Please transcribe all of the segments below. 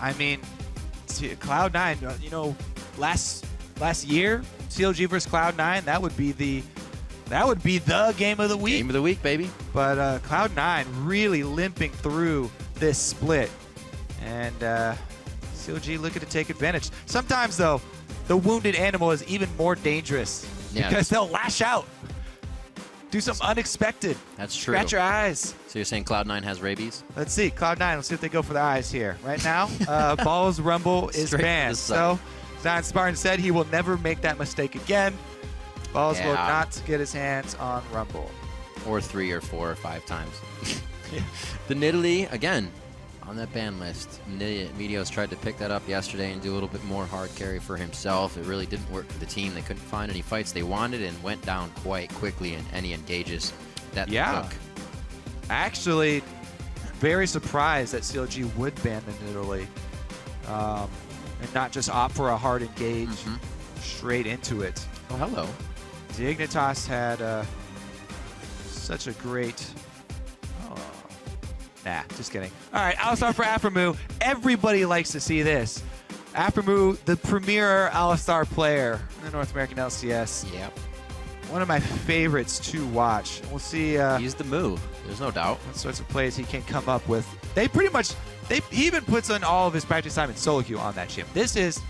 I mean, Cloud9, you know, last year, CLG versus Cloud9, that would be the game of the week. Game of the week, baby. But Cloud9 really limping through this split. And CLG looking to take advantage. Sometimes, though, the wounded animal is even more dangerous because they'll lash out. Do something unexpected. That's true. Scratch your eyes. So you're saying Cloud9 has rabies? Let's see. Cloud9, let's see if they go for the eyes here. Right now, Balls Rumble is banned. So ZionSpartan said he will never make that mistake again. Balls will not get his hands on Rumble. Or 3 or 4 or 5 times. The Nidalee, again, on that ban list. Meteos tried to pick that up yesterday and do a little bit more hard carry for himself. It really didn't work for the team. They couldn't find any fights they wanted and went down quite quickly in any engages that they took. Actually, very surprised that CLG would ban the Nidalee and not just opt for a hard engage straight into it. Oh, hello. Dignitas had such a great... Nah, just kidding. All right, Alistar for Aphromoo. Everybody likes to see this. Aphromoo, the premier Alistar player in the North American LCS. Yep. One of my favorites to watch. We'll see. He's the move. There's no doubt. What sorts of plays he can come up with. They pretty much, he even puts on all of his practice time in solo queue on that chip. This is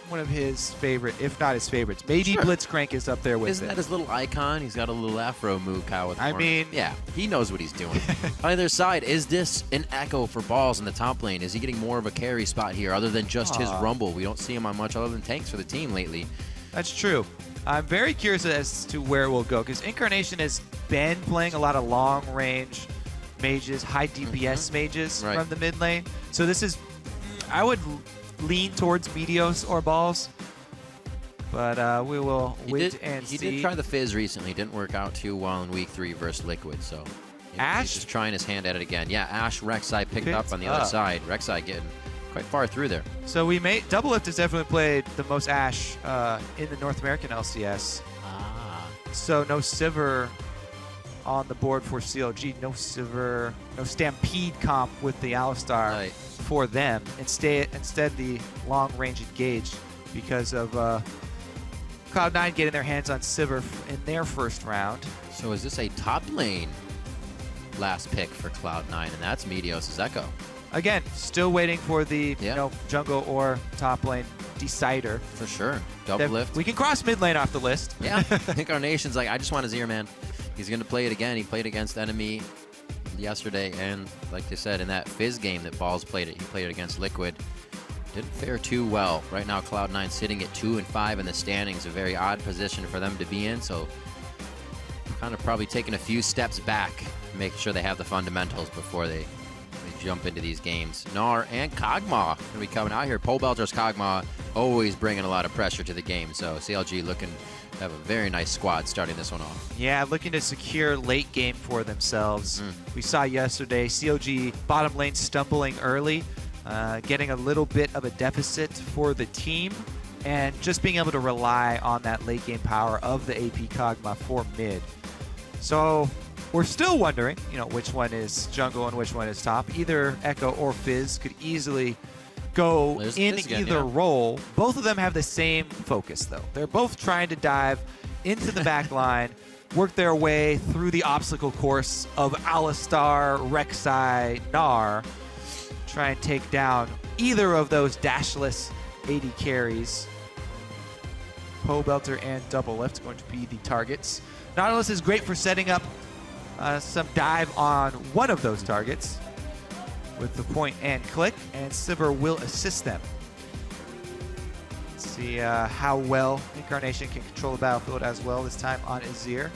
one of his favorite, if not his favorites. Maybe Blitzcrank is up there with Isn't that his little icon? He's got a little Aphromoo cow with I mean, yeah, he knows what he's doing. On either side, is this an Ekko for Balls in the top lane? Is he getting more of a carry spot here other than just his Rumble? We don't see him on much other than tanks for the team lately. That's true. I'm very curious as to where it will go because Incarnation has been playing a lot of long-range mages, high DPS mages from the mid lane. So this is, I would lean towards Meteos or Balls, but we will wait and see. He did try the Fizz recently. Didn't work out too well in week 3 versus Liquid, so he's just trying his hand at it again. Yeah, Ashe, Rek'Sai picked up on the other side. Rek'Sai getting quite far through there. So we may Doublelift has definitely played the most Ashe in the North American LCS. So no Sivir on the board for CLG. No Sivir, no Stampede comp with the Alistar for them. Instead the long-range engage because of Cloud9 getting their hands on Sivir in their first round. So is this a top lane last pick for Cloud9, and that's Meteos' Ekko? Again, still waiting for the jungle or top lane decider. For sure. Doublelift. We can cross mid lane off the list. Yeah. Incarnation's like, I just want Azir, man. He's going to play it again. He played against Enemy yesterday, and like they said, in that Fizz game that Balls played it, he played it against Liquid. Didn't fare too well. Right now, Cloud9 sitting at 2 and 5 in the standings, a very odd position for them to be in, so kind of probably taking a few steps back, making sure they have the fundamentals before they jump into these games. Gnar and Kog'Maw going to be coming out here. Pobleter's Kog'Maw always bringing a lot of pressure to the game, so CLG looking to have a very nice squad starting this one off. Yeah, looking to secure late game for themselves. We saw yesterday CLG bottom lane stumbling early, getting a little bit of a deficit for the team, and just being able to rely on that late game power of the AP Kog'Maw for mid. So we're still wondering, you know, which one is jungle and which one is top. Either Ekko or Fizz could easily go in either role. Both of them have the same focus, though. They're both trying to dive into the back line, work their way through the obstacle course of Alistar, Rek'Sai, Gnar, try and take down either of those dashless AD carries. Pobleter and Doublelift going to be the targets. Nautilus is great for setting up some dive on one of those targets with the point and click, and Sivir will assist them. Let's see how well Incarnation can control the battlefield as well this time on Azir.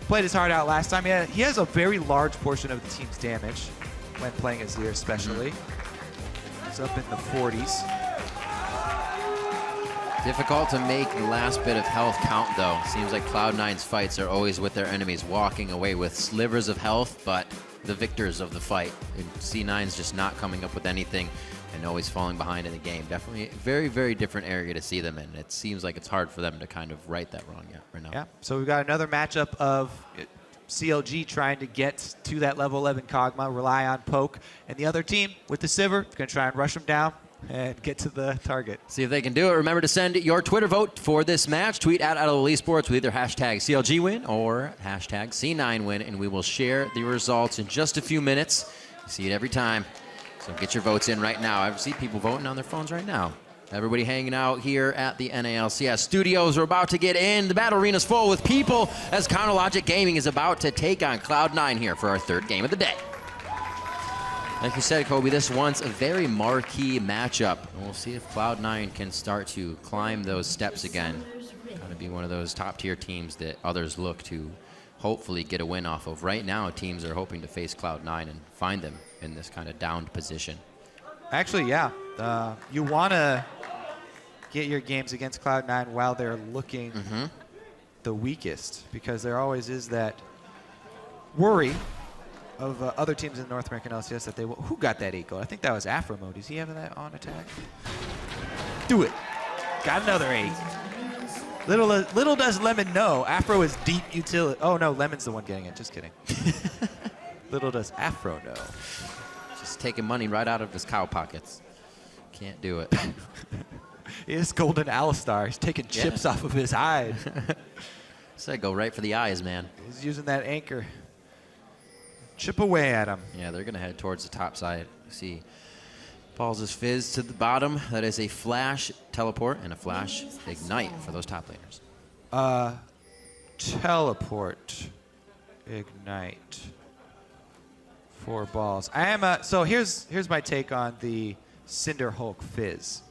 Played his heart out last time. Yeah, he has a very large portion of the team's damage when playing Azir especially. He's up in the 40s. Difficult to make the last bit of health count, though. Seems like Cloud9's fights are always with their enemies walking away with slivers of health, but the victors of the fight. And C9's just not coming up with anything and always falling behind in the game. Definitely a very, very different area to see them in. It seems like it's hard for them to kind of right that wrong right now. Yeah, so we've got another matchup of CLG trying to get to that level 11 Kog'Maw, rely on poke, and the other team with the Sivir going to try and rush them down and get to the target. See if they can do it. Remember to send your Twitter vote for this match. Tweet at @Esports with either hashtag CLG win or hashtag C9 win, and we will share the results in just a few minutes. You see it every time. So get your votes in right now. I see people voting on their phones right now. Everybody hanging out here at the NALCS studios. We're about to get in. The battle arena's full with people as Counterlogic Gaming is about to take on Cloud9 here for our third game of the day. Like you said, Kobe, this one's a very marquee matchup. And we'll see if Cloud9 can start to climb those steps again. Kind of be one of those top-tier teams that others look to hopefully get a win off of. Right now, teams are hoping to face Cloud9 and find them in this kind of downed position. Actually, yeah. You want to get your games against Cloud9 while they're looking the weakest, because there always is that worry of other teams in the North American LCS that they will. Who got that 8 gold? I think that was Aphromoo. Does he have that on attack? Do it. Got another 8. Little does Lemon know, Afro is deep utility. Oh no, Lemon's the one getting it. Just kidding. Little does Afro know. Just taking money right out of his cow pockets. Can't do it. He is golden Alistar. He's taking chips off of his hide. So go right for the eyes, man. He's using that anchor. Chip away at him. Yeah, they're going to head towards the top side. You see Balls' Fizz to the bottom. That is a flash teleport and a flash ignite for those top laners. Teleport ignite for Balls. I am so here's my take on the Cinder Hulk Fizz.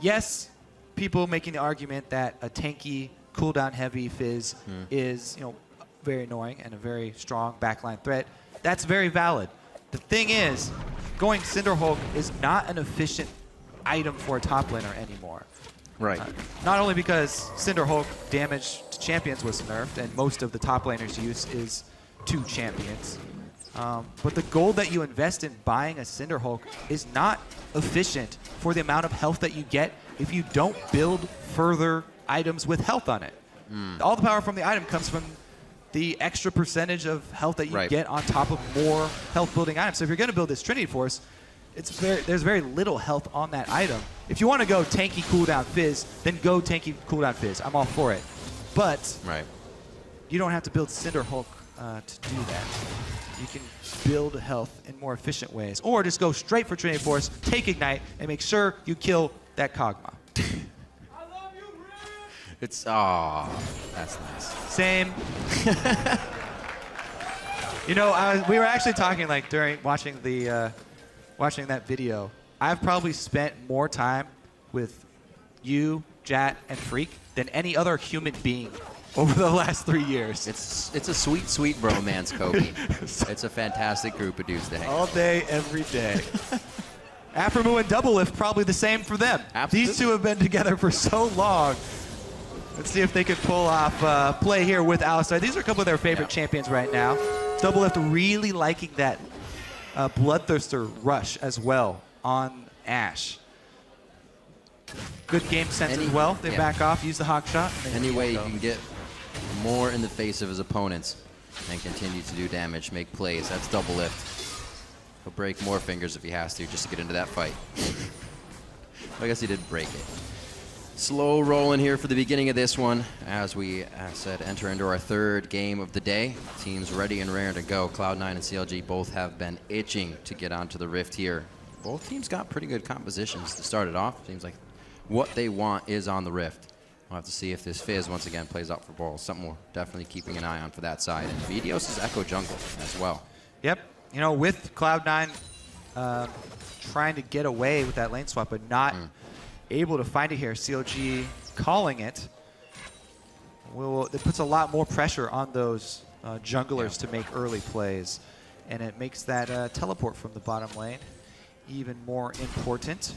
Yes, people making the argument that a tanky, cooldown heavy Fizz is, very annoying and a very strong backline threat. That's very valid. The thing is, going Cinder Hulk is not an efficient item for a top laner anymore. Right. Not only because Cinder Hulk damage to champions was nerfed and most of the top laners' use is to champions, but the gold that you invest in buying a Cinder Hulk is not efficient for the amount of health that you get if you don't build further items with health on it. All the power from the item comes from the extra percentage of health that you get on top of more health building items. So if you're going to build this Trinity Force, there's very little health on that item. If you want to go tanky cooldown Fizz, then go tanky cooldown Fizz. I'm all for it. But you don't have to build Cinder Hulk to do that. You can build health in more efficient ways. Or just go straight for Trinity Force, take Ignite, and make sure you kill that Kog'Maw. That's nice. Same. We were actually talking during watching that video. I've probably spent more time with you, Jat, and Freak than any other human being over the last 3 years. It's a sweet, sweet bromance, Kobe. It's a fantastic group of dudes to hang all day, every day. Aphromoo and Doublelift, probably the same for them. Absolutely. These two have been together for so long. Let's see if they can pull off play here with Alistar. These are a couple of their favorite champions right now. Doublelift really liking that Bloodthirster rush as well on Ashe. Good game sense as well. They back off, use the hawk shot. Any way you can get more in the face of his opponents and continue to do damage, make plays. That's Doublelift. He'll break more fingers if he has to just to get into that fight. I guess he did break it. Slow rolling here for the beginning of this one as we, as said, enter into our third game of the day. Teams ready and raring to go. Cloud9 and CLG both have been itching to get onto the Rift here. Both teams got pretty good compositions to start it off. Seems like what they want is on the Rift. We'll have to see if this Fizz once again plays out for balls. Something we're definitely keeping an eye on for that side. And Meteos is Ekko jungle as well. Yep. With Cloud9 trying to get away with that lane swap, but not able to find it here. CLG calling it. It puts a lot more pressure on those junglers to make early plays. And it makes that teleport from the bottom lane even more important.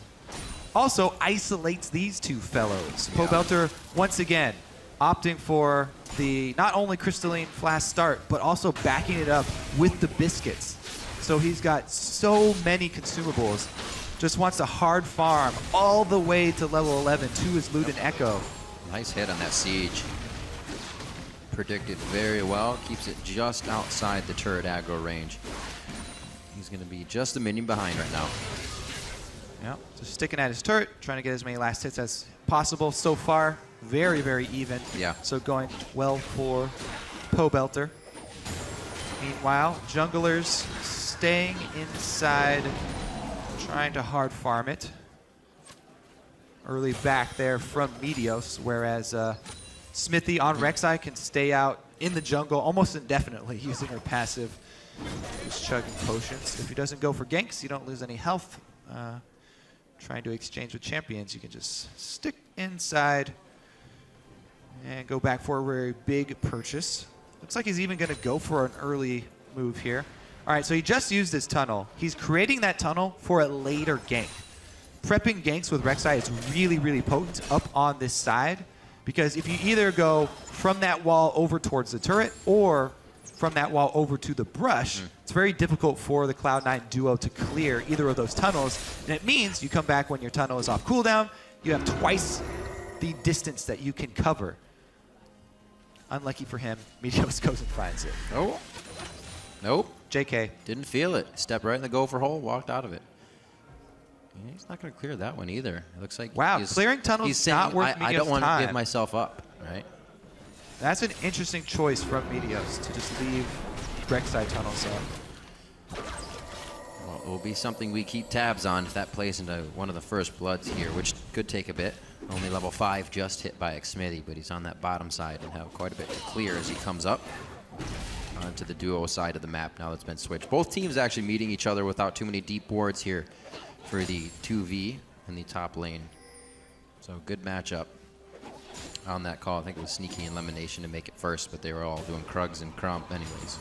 Also isolates these two fellows. Pobleter, once again, opting for the not only crystalline flash start, but also backing it up with the biscuits. So he's got so many consumables. Just wants to hard farm all the way to level 11 to his loot and Ekko. Nice hit on that siege. Predicted very well. Keeps it just outside the turret aggro range. He's going to be just a minion behind right now. Yeah, just sticking at his turret, trying to get as many last hits as possible. So far, very, very even. Yeah. So going well for Pobleter. Meanwhile, junglers staying inside, trying to hard farm it. Early back there from Meteos, whereas Xmithie on Rek'Sai can stay out in the jungle almost indefinitely using her passive. Just chugging potions. If he doesn't go for ganks, you don't lose any health. Trying to exchange with champions, you can just stick inside and go back for a very big purchase. Looks like he's even going to go for an early move here. All right, so he just used his tunnel. He's creating that tunnel for a later gank. Prepping ganks with Rek'Sai is really, really potent up on this side, because if you either go from that wall over towards the turret or from that wall over to the brush, it's very difficult for the Cloud9 duo to clear either of those tunnels. And it means you come back when your tunnel is off cooldown, you have twice the distance that you can cover. Unlucky for him, Meteos goes and finds it. Oh. Nope. JK. Didn't feel it. Stepped right in the gopher hole, walked out of it. Yeah, he's not going to clear that one either. It looks like wow, clearing tunnels is not worth Meteos' I don't want to time. give myself up, right? That's an interesting choice from Meteos to just leave Rek'Sai tunnels up. Well, it will be something we keep tabs on if that plays into one of the first bloods here, which could take a bit. Only level 5 just hit by Xmithie, but he's on that bottom side and have quite a bit to clear as he comes up onto the duo side of the map now that's been switched. Both teams actually meeting each other without too many deep wards here for the 2v in the top lane. So good matchup on that call. I think it was Sneaky and LemonNation to make it first, but they were all doing Krugs and Crump anyways.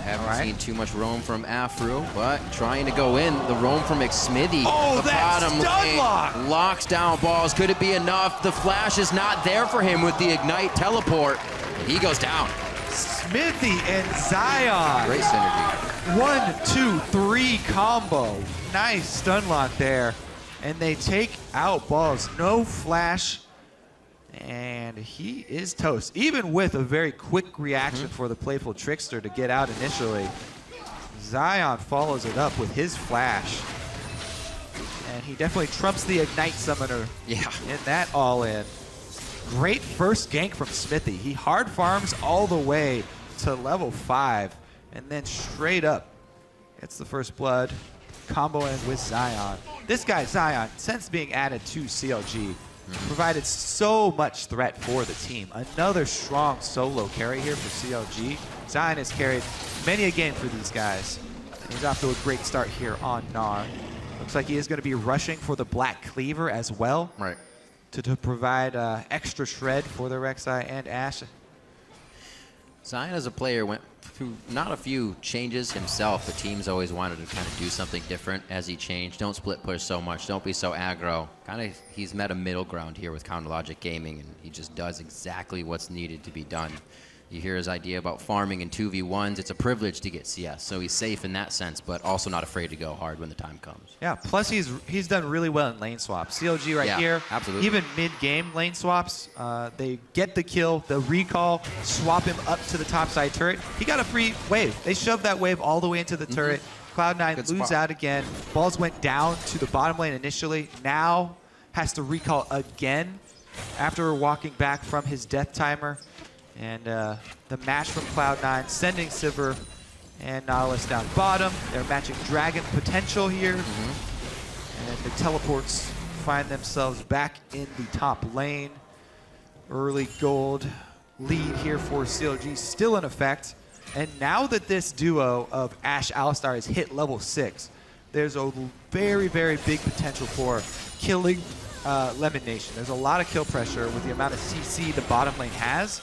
Haven't seen too much roam from Aphromoo, but trying to go in. The roam from Xmithie. Oh, the that bottom stun lane lock! Locks down balls. Could it be enough? The flash is not there for him with the Ignite teleport. And he goes down. Xmithie and Zion. Great synergy. 1, 2, 3 combo. Nice stun lock there. And they take out balls. No flash. And he is toast. Even with a very quick reaction for the playful trickster to get out initially, Zion follows it up with his flash. And he definitely trumps the Ignite Summoner in that all-in. Great first gank from Xmithie. He hard farms all the way to level 5 and then straight up gets the first blood, comboing with Zion. This guy, Zion, since being added to CLG, provided so much threat for the team. Another strong solo carry here for CLG. Zion has carried many a game for these guys. He's off to a great start here on Gnar. Looks like he is going to be rushing for the Black Cleaver as well. Right. To provide extra shred for the Rek'Sai and AShe. Zion as a player went through not a few changes himself, but teams always wanted to kind of do something different as he changed. Don't split push so much. Don't be so aggro. Kind of, he's met a middle ground here with Counter Logic Gaming, and he just does exactly what's needed to be done. You hear his idea about farming in 2v1s. It's a privilege to get CS, so he's safe in that sense, but also not afraid to go hard when the time comes. Yeah, plus he's done really well in lane swaps. CLG right here, absolutely. Even mid-game lane swaps, they get the kill, the recall, swap him up to the top side turret. He got a free wave. They shoved that wave all the way into the turret. Cloud9 lose out again. Balls went down to the bottom lane initially. Now has to recall again after walking back from his death timer. And the match from Cloud9 sending Sivir and Nautilus down bottom. They're matching Dragon potential here. And the teleports find themselves back in the top lane. Early gold lead here for CLG still in effect. And now that this duo of AShe Alistar has hit level 6, there's a very, very big potential for killing LemonNation. There's a lot of kill pressure with the amount of CC the bottom lane has.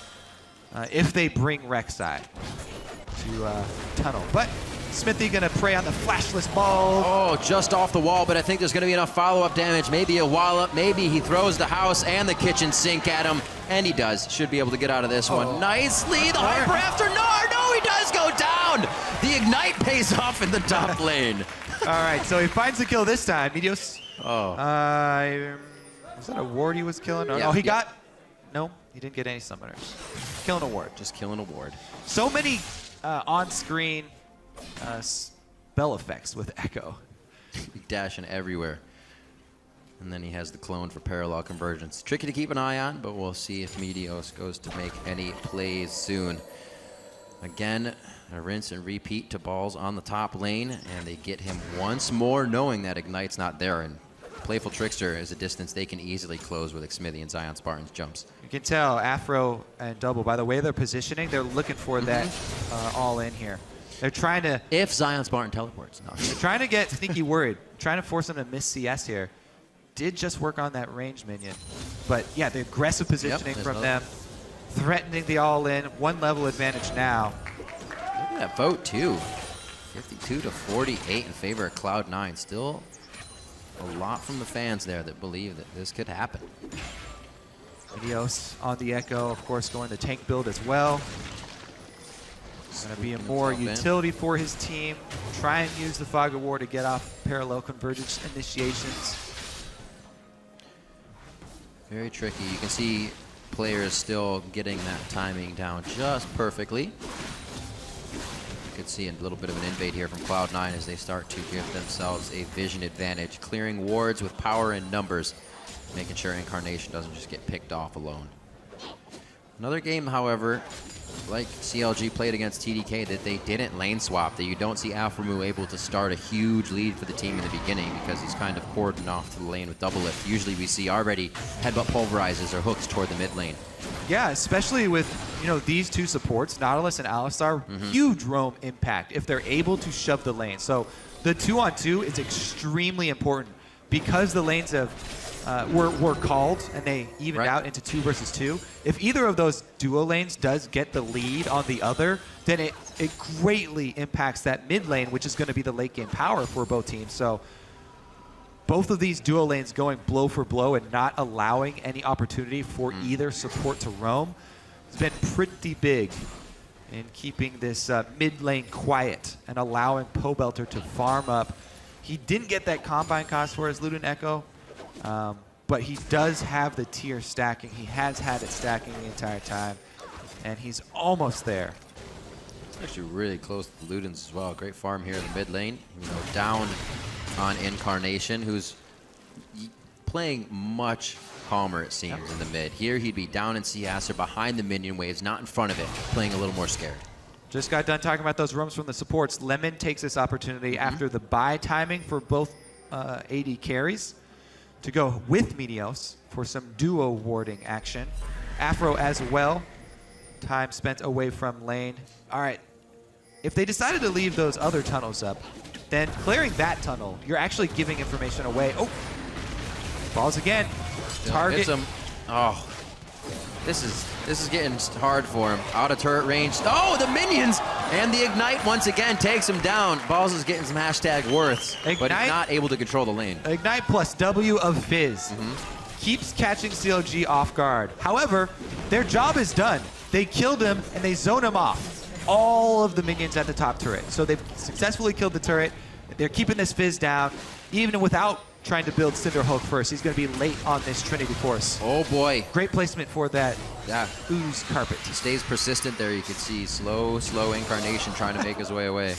If they bring Rek'Sai to tunnel. But Xmithie gonna prey on the flashless ball. Oh, just off the wall, but I think there's gonna be enough follow-up damage. Maybe a wallop, maybe he throws the house and the kitchen sink at him, and he does. Should be able to get out of this one nicely. The Hyper after Gnar, no, he does go down! The Ignite pays off in the top lane. All right, so he finds the kill this time. Meteos. Was that a ward he was killing? Oh, no, he got, no, he didn't get any summoners. Killing a ward. Just killing a ward. So many on-screen bell effects with Ekko. Dashing everywhere. And then he has the clone for parallel convergence. Tricky to keep an eye on, but we'll see if Meteos goes to make any plays soon. Again, a rinse and repeat to Balls on the top lane, and they get him once more, knowing that Ignite's not there. And Playful Trickster is a distance they can easily close with Xmithie and ZionSpartan's jumps. You can tell Aphro and Double, by the way they're positioning, they're looking for that all in here. They're trying to... If ZionSpartan teleports. No. They're trying to get Sneaky worried, trying to force him to miss CS here. Did just work on that range minion. But yeah, the aggressive positioning from them, threatening the all-in, 1 level advantage now. Look at that vote too. 52 to 48 in favor of Cloud9. Still a lot from the fans there that believe that this could happen. Meteos on the Ekko, of course, going the tank build as well. Going to be a more utility for his team. Try and use the Fog of War to get off parallel convergence initiations. Very tricky. You can see players still getting that timing down just perfectly. You could see a little bit of an invade here from Cloud9 as they start to give themselves a vision advantage, clearing wards with power and numbers, making sure Incarnation doesn't just get picked off alone. Another game, however, like CLG played against TDK, that they didn't lane swap, that you don't see Aphromoo able to start a huge lead for the team in the beginning because he's kind of cordoned off to the lane with Doublelift. Usually we see already headbutt pulverizes or hooks toward the mid lane. Yeah, especially with these two supports, Nautilus and Alistar, huge roam impact if they're able to shove the lane. So the 2-on-2 is extremely important because the lanes have were called and they evened out into 2 versus 2. If either of those duo lanes does get the lead on the other, then it greatly impacts that mid lane, which is going to be the late game power for both teams. So both of these duo lanes going blow for blow and not allowing any opportunity for either support to roam has been pretty big in keeping this mid lane quiet and allowing Pobleter to farm up. He didn't get that combine cost for his Luden Ekko, but he does have the tier stacking. He has had it stacking the entire time, and he's almost there. It's actually really close to the Ludens as well. Great farm here in the mid lane. Down on Incarnation, who's playing much calmer, it seems, in the mid. Here he'd be down in CS or behind the minion waves, not in front of it, playing a little more scared. Just got done talking about those roams from the supports. Lemon takes this opportunity after the buy timing for both AD carries to go with Meteos for some duo warding action. Aphro as well. Time spent away from lane. All right, if they decided to leave those other tunnels up, then clearing that tunnel, you're actually giving information away. Oh, balls again. Target. Hits him. Oh, this is getting hard for him. Out of turret range. Oh, the minions and the Ignite once again takes him down. Balls is getting some hashtag worths, but he's not able to control the lane. Ignite plus W of Fizz keeps catching CLG off guard. However, their job is done. They killed him and they zone him off. All of the minions at the top turret. So they've successfully killed the turret. They're keeping this Fizz down, even without trying to build Cinder Hulk first. He's going to be late on this Trinity Force. Oh boy. Great placement for that ooze carpet. He stays persistent there. You can see slow Incarnation trying to make his way away.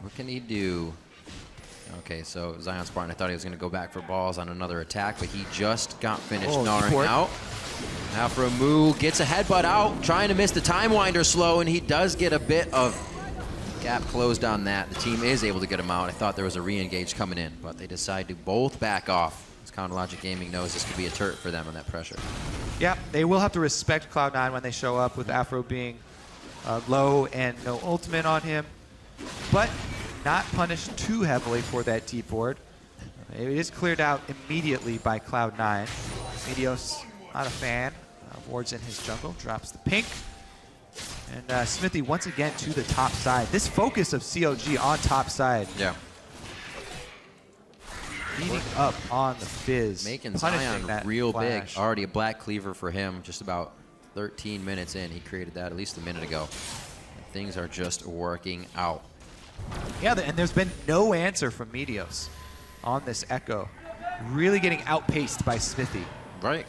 What can he do? Okay, so ZionSpartan, I thought he was going to go back for balls on another attack, but he just got finished Gnaring out. Aphromoo gets a headbutt out, trying to miss the Time Winder slow, and he does get a bit of gap closed on that. The team is able to get him out. I thought there was a re-engage coming in, but they decide to both back off. As Counterlogic Gaming knows this could be a turret for them on that pressure. Yeah, they will have to respect Cloud9 when they show up with Aphro being low and no ultimate on him, but not punished too heavily for that deep ward. It is cleared out immediately by Cloud9. Meteos, not a fan. Wards in his jungle, drops the pink. And Xmithie once again to the top side. This focus of CLG on top side. Yeah. Beating up on the Fizz. Making Zion real big. Already a black cleaver for him. Just about 13 minutes in. He created that at least a minute ago. And things are just working out. Yeah, and there's been no answer from Meteos on this Ekko. Really getting outpaced by Xmithie. Right.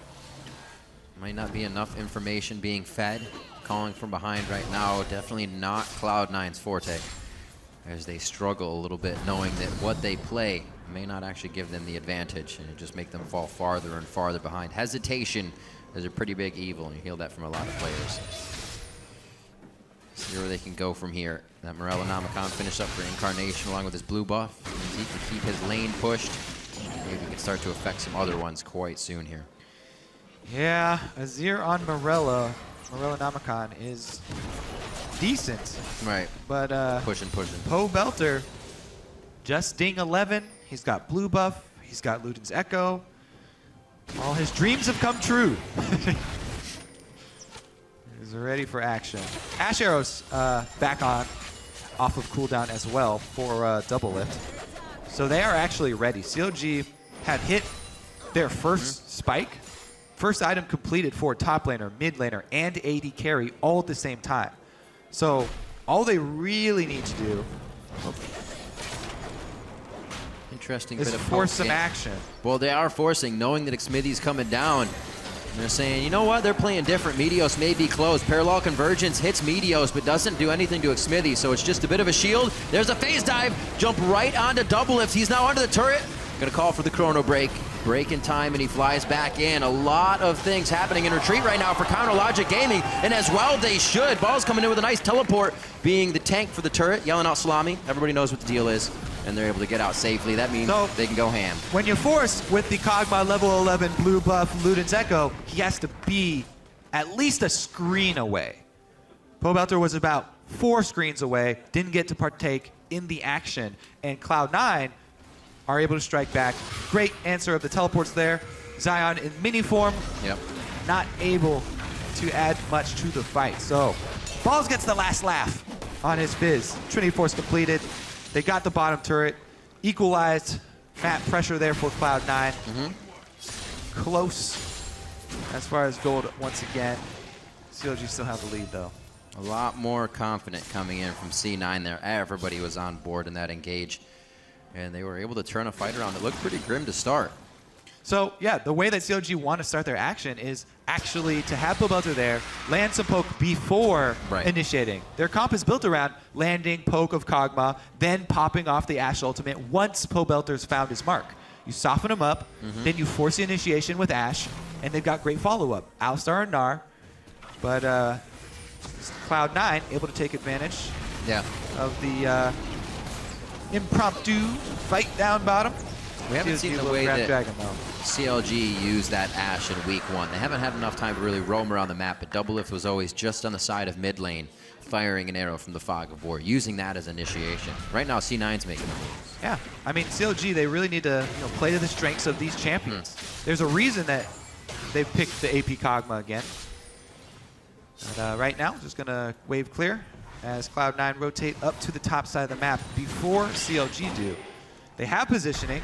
Might not be enough information being fed. Calling from behind right now, definitely not Cloud9's forte. as they struggle a little bit, knowing that what they play may not actually give them the advantage, and it just make them fall farther and farther behind. Hesitation is a pretty big evil, and you hear that from a lot of players. See where they can go from here. That Morellonomicon finish up for Incarnation along with his blue buff. Means he can keep his lane pushed. Maybe we can start to affect some other ones quite soon here. Yeah, Azir on Morellonomicon is decent. Right. But pushing. Pobleter just ding 11. He's got blue buff. He's got Luden's Ekko. All his dreams have come true. He's ready for action. Ashe Arrow's back on, off of cooldown as well for Doublelift. So they are actually ready. CLG had hit their first spike. First item completed for top laner, mid laner, and AD carry all at the same time. So all they really need to do Interesting is bit of force some action. Well, they are forcing, knowing that Xmithie's coming down. And they're saying, you know what? They're playing different. Meteos may be close. Parallel Convergence hits Meteos, but doesn't do anything to Xmithie, so it's just a bit of a shield. There's a phase dive. Jump right onto Doublelift. He's now under the turret. Gonna call for the chrono break. Break in time, and he flies back in. A lot of things happening in retreat right now for Counter Logic Gaming, and as well they should. Ball's coming in with a nice teleport, being the tank for the turret, yelling out salami. Everybody knows what the deal is, and they're able to get out safely. That means they can go ham. When you're forced with the Kog'Maw level 11 blue buff Luden's Ekko, he has to be at least a screen away. Pobleter was about 4 screens away, didn't get to partake in the action, and Cloud9 are able to strike back. Great answer of the teleports there. Zion in mini form, not able to add much to the fight. So Balls gets the last laugh on his Fizz. Trinity Force completed. They got the bottom turret. Equalized map pressure there for Cloud9. Close as far as gold once again. CLG still have the lead though. A lot more confident coming in from C9 there. Everybody was on board in that engage, and they were able to turn a fight around. It looked pretty grim to start. So yeah, the way that CLG want to start their action is actually to have Pobleter there, land some poke before initiating. Their comp is built around landing poke of Kog'Maw, then popping off the Ashe ultimate once Pobleter's found his mark. You soften him up, then you force the initiation with Ashe, and they've got great follow-up. Alistar and Gnar, but Cloud9 able to take advantage of the impromptu fight down bottom. We haven't seen the way that CLG used that Ashe in week 1. They haven't had enough time to really roam around the map, but Doublelift was always just on the side of mid lane, firing an arrow from the Fog of War, using that as initiation. Right now, C9's making the moves. Yeah, I mean, CLG, they really need to play to the strengths of these champions. There's a reason that they've picked the AP Kog'Maw again. But right now, just going to wave clear as Cloud9 rotate up to the top side of the map before CLG do. They have positioning.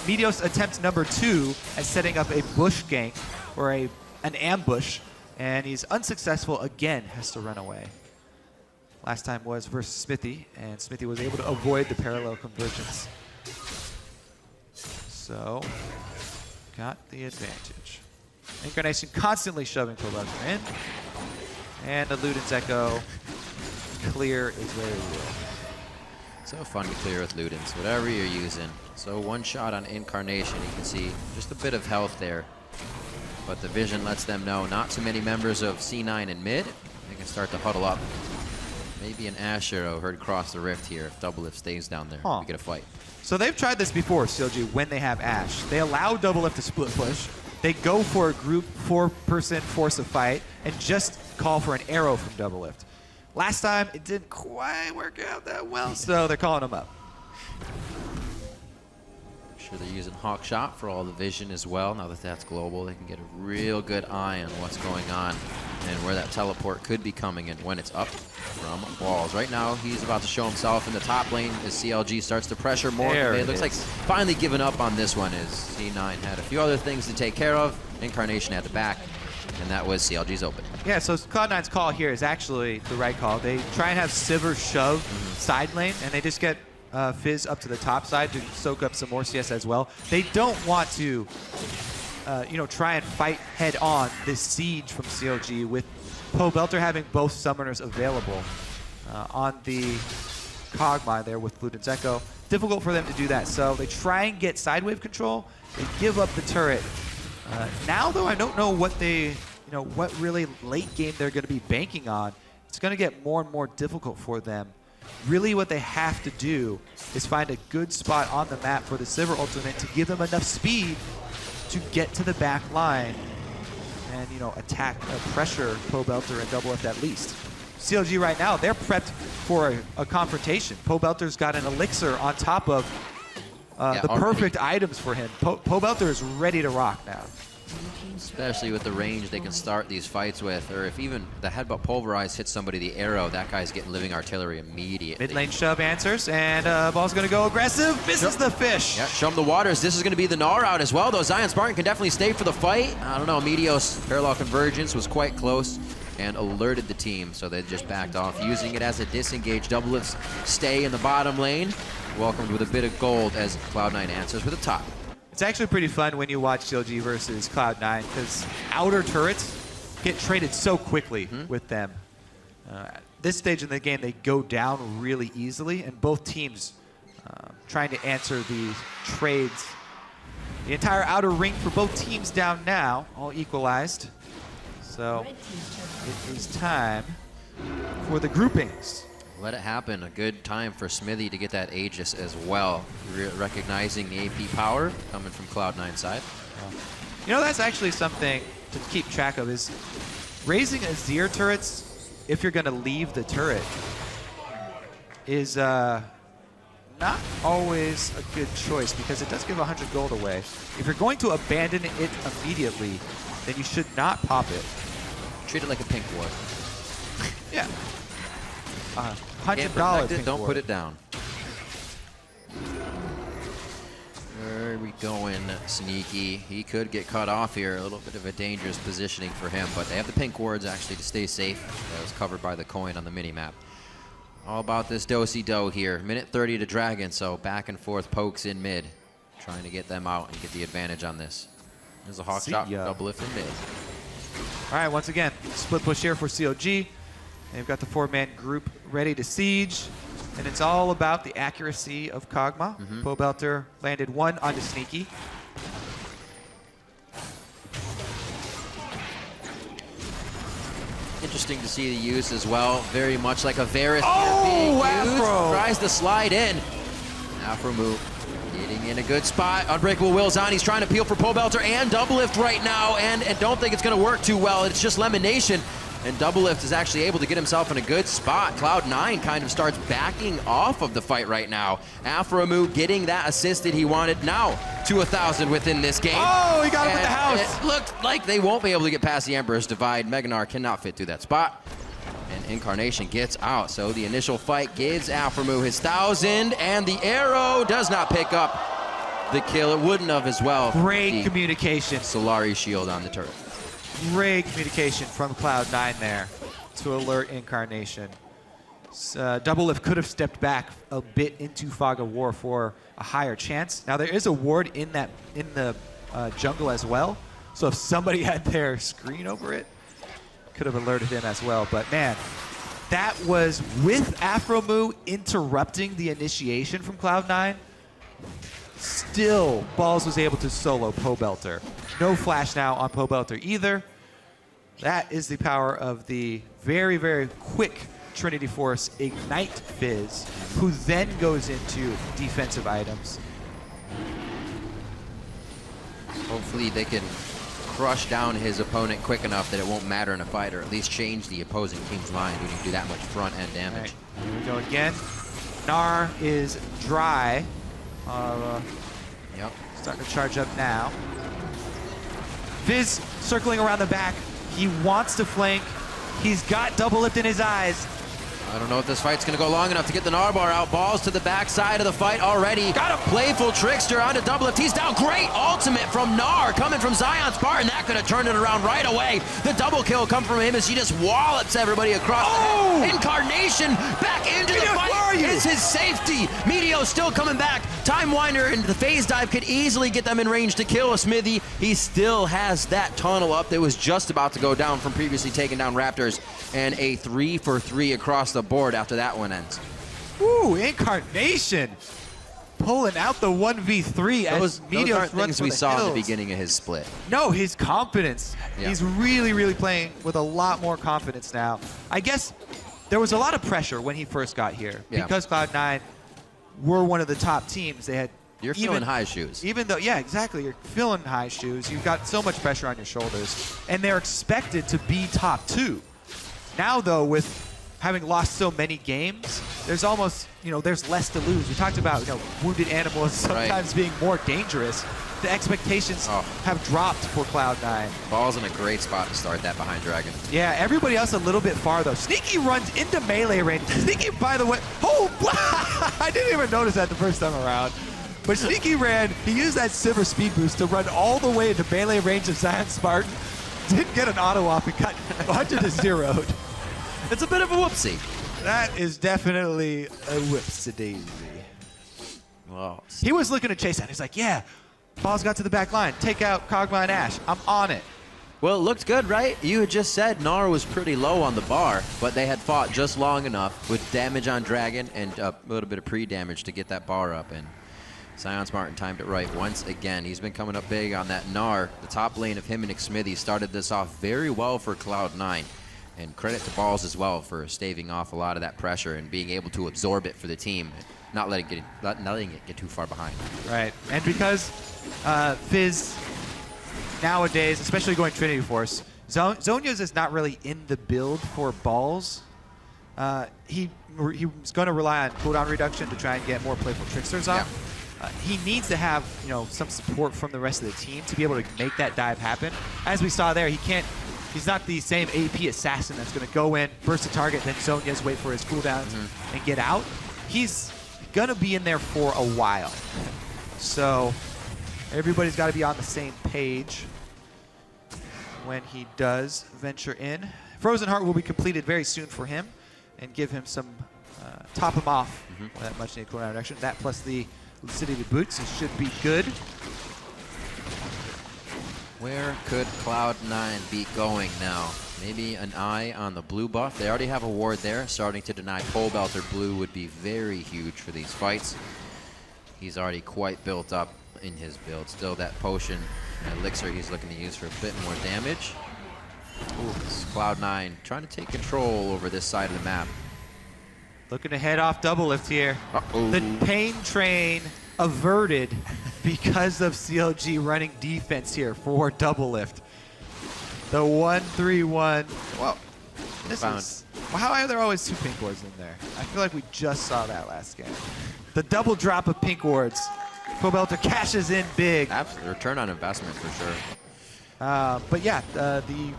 Meteos attempts number 2 at setting up a bush gank or an ambush, and he's unsuccessful again, has to run away. Last time was versus Xmithie, and Xmithie was able to avoid the parallel convergence. So, got the advantage. Incarnation constantly shoving Pobleter in, and the Luden's Ekko clear is very real. So fun to clear with Ludens, whatever you're using. So one shot on Incarnation, you can see just a bit of health there. But the vision lets them know not too many members of C9 in mid. They can start to huddle up. Maybe an Ashe arrow heard across the rift here if Doublelift stays down there. We get a fight. So they've tried this before, CLG, when they have Ashe. They allow Doublelift to split push. They go for a group 4-person force a fight and just call for an arrow from Doublelift. Last time, it didn't quite work out that well, so they're calling him up. Sure, they're using Hawk Shot for all the vision as well. Now that that's global, they can get a real good eye on what's going on and where that teleport could be coming in when it's up from walls. Right now, he's about to show himself in the top lane as CLG starts to pressure more. It looks like finally giving up on this one as C9 had a few other things to take care of. Incarnation at the back. And that was CLG's open. Yeah, so Cloud9's call here is actually the right call. They try and have Sivir shove side lane, and they just get Fizz up to the top side to soak up some more CS as well. They don't want to, try and fight head on this siege from CLG with Pobleter having both summoners available on the Kog'Maw there with Luden's Ekko. Difficult for them to do that, so they try and get side wave control. They give up the turret. Now, though, I don't know what what really late game they're going to be banking on. It's going to get more and more difficult for them. Really, what they have to do is find a good spot on the map for the Sivir ultimate to give them enough speed to get to the back line and, attack, pressure Pobleter and Doublelift at least. CLG right now, they're prepped for a confrontation. Pobelter's got an elixir on top of the perfect items for him. Pobleter is ready to rock now. Especially with the range they can start these fights with, or if even the headbutt pulverize hits somebody, the arrow, that guy's getting living artillery immediately. Mid lane shove answers, and ball's gonna go aggressive. Misses the fish. Yeah, show him the waters. This is gonna be the Gnar out as well, though. ZionSpartan can definitely stay for the fight. I don't know, Meteos parallel convergence was quite close and alerted the team, so they just backed off, using it as a disengage. Doublelifts stay in the bottom lane, welcomed with a bit of gold as Cloud9 answers with a top. It's actually pretty fun when you watch CLG versus Cloud9 because outer turrets get traded so quickly with them. At this stage in the game, they go down really easily, and both teams trying to answer these trades. The entire outer ring for both teams down now, all equalized. So it is time for the groupings. Let it happen. A good time for Xmithie to get that Aegis as well. Recognizing the AP power coming from Cloud9 side. That's actually something to keep track of, is raising Azir turrets if you're going to leave the turret is not always a good choice because it does give 100 gold away. If you're going to abandon it immediately, then you should not pop it. Treat it like a pink ward. Yeah. $100 pink don't ward. put it down. Where are we going? Sneaky. He could get cut off here. A little bit of a dangerous positioning for him, but they have the pink wards actually to stay safe. That was covered by the coin on the mini-map. All about this do-si-do here. Minute 30 to Dragon, so back and forth pokes in mid. Trying to get them out and get the advantage on this. There's a hawk shot, Doublelift in mid. All right, once again, split push here for CLG. They've got the 4-man group ready to siege, and it's all about the accuracy of Kog'Maw. Pobleter landed one onto Sneaky. Interesting to see the use as well. Very much like a Varus being used. Afro tries to slide in. Aphromoo getting in a good spot. Unbreakable Will's on. He's trying to peel for Pobleter and Doublelift right now, and don't think it's going to work too well. It's just LemonNation. And Doublelift is actually able to get himself in a good spot. Cloud9 kind of starts backing off of the fight right now. Aphromoo getting that assist that he wanted. Now to 1,000 within this game. Oh, he got him with the house. It looked like they won't be able to get past the Emperor's Divide. Gnar cannot fit through that spot. And Incarnation gets out. So the initial fight gives Aphromoo his 1,000. And the arrow does not pick up the kill. It wouldn't have as well. Great communication. Solari shield on the turret. Great communication from Cloud9 there to alert Incarnation. Doublelift could have stepped back a bit into Fog of War for a higher chance. Now there is a ward in the jungle as well, so if somebody had their screen over it, could have alerted him as well. But man, that was with Aphromoo interrupting the initiation from Cloud9. Still, Balls was able to solo Pobleter. No flash now on Pobleter either. That is the power of the very, very quick Trinity Force Ignite Fizz, who then goes into defensive items. Hopefully they can crush down his opponent quick enough that it won't matter in a fight, or at least change the opposing team's mind when you do that much front-end damage. Right, here we go again. Gnar is dry. Starting to charge up now. Fizz circling around the back. He wants to flank. He's got Doublelift in his eyes. I don't know if this fight's going to go long enough to get the Gnar bar out. Balls to the backside of the fight already. Got a playful trickster onto Doublelift. He's down. Great ultimate from Gnar coming from ZionSpartan. That could have turned it around right away. The double kill come from him as he just wallops everybody across the head. Incarnation back into the fight. It's his safety. Meteos still coming back. Time Winder and the phase dive could easily get them in range to kill a Xmithie. He still has that tunnel up that was just about to go down from previously taking down Raptors. And a 3 for 3 across the board after that one ends. Ooh, Incarnation pulling out the 1v3 as those aren't things we saw in the beginning of his split. No, his confidence. Yeah. He's really, really playing with a lot more confidence now. I guess there was a lot of pressure when he first got here because Cloud9 were one of the top teams. They had You're feeling high shoes. Even though, yeah, exactly. You're feeling high shoes. You've got so much pressure on your shoulders. And they're expected to be top 2. Now, though, with having lost so many games, there's almost, there's less to lose. We talked about, wounded animals sometimes being more dangerous. The expectations have dropped for Cloud9. Ball's in a great spot to start that behind Dragon. Yeah, everybody else a little bit far, though. Sneaky runs into melee range. Sneaky, by the way, I didn't even notice that the first time around. But Sneaky he used that Sivir speed boost to run all the way into melee range of ZionSpartan. Didn't get an auto off and got 100-0'd. It's a bit of a whoopsie. That is definitely a whoopsie-daisy. Well, he was looking to chase that. He's like, yeah, ball's got to the back line. Take out Kog'Maw and AShe. I'm on it. Well, it looked good, right? You had just said Gnar was pretty low on the bar, but they had fought just long enough with damage on Dragon and a little bit of pre-damage to get that bar up. And ZionSpartan timed it right once again. He's been coming up big on that Gnar. The top lane of him and Xmithie started this off very well for Cloud9. And credit to Balls as well for staving off a lot of that pressure and being able to absorb it for the team, not letting it get too far behind. Right, and because Fizz nowadays, especially going Trinity Force, Zhonya's is not really in the build for Balls. He was going to rely on cooldown reduction to try and get more playful tricksters off. Yeah. He needs to have some support from the rest of the team to be able to make that dive happen. As we saw there, he's not the same AP assassin that's going to go in, burst a target, then Zhonya's wait for his cooldowns and get out. He's going to be in there for a while. So everybody's got to be on the same page when he does venture in. Frozen Heart will be completed very soon for him and give him some, top him off with that much needed cooldown reduction. That plus the Lucidity boots, it should be good. Where could Cloud9 be going now? Maybe an eye on the blue buff. They already have a ward there, starting to deny Pobleter. Blue would be very huge for these fights. He's already quite built up in his build. Still that potion elixir he's looking to use for a bit more damage. Ooh, Cloud9 trying to take control over this side of the map. Looking to head off Doublelift here. Uh-oh. The pain train averted because of CLG running defense here for Doublelift. The 1-3-1. Well, this is. How are there always 2 pink wards in there? I feel like we just saw that last game. The double drop of pink wards. Pobleter cashes in big. Absolute return on investment for sure. But yeah, the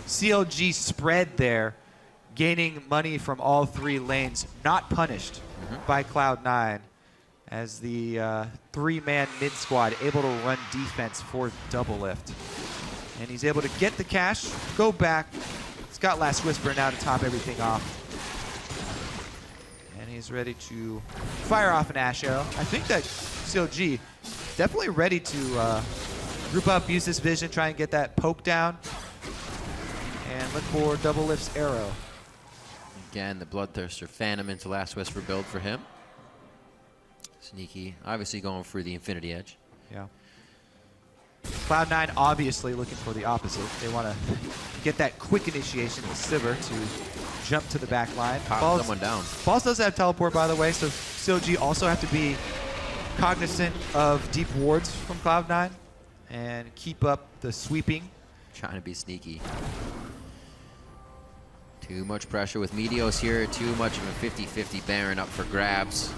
CLG spread there, gaining money from all 3 lanes, not punished by Cloud9. As the 3-man mid squad able to run defense for Doublelift. And he's able to get the cash, go back. He's got Last Whisper now to top everything off. And he's ready to fire off an AShe. I think that CLG definitely ready to group up, use this vision, try and get that poke down. And look for Doublelift's arrow. Again, the Bloodthirster Phantom into Last Whisper build for him. Sneaky, obviously going for the Infinity Edge. Yeah. Cloud9 obviously looking for the opposite. They want to get that quick initiation with Sivir to jump to the back line. Pop someone down. Balls does have teleport, by the way, so CLG also have to be cognizant of deep wards from Cloud9 and keep up the sweeping. Trying to be sneaky. Too much pressure with Meteos here. Too much of a 50-50 Baron up for grabs.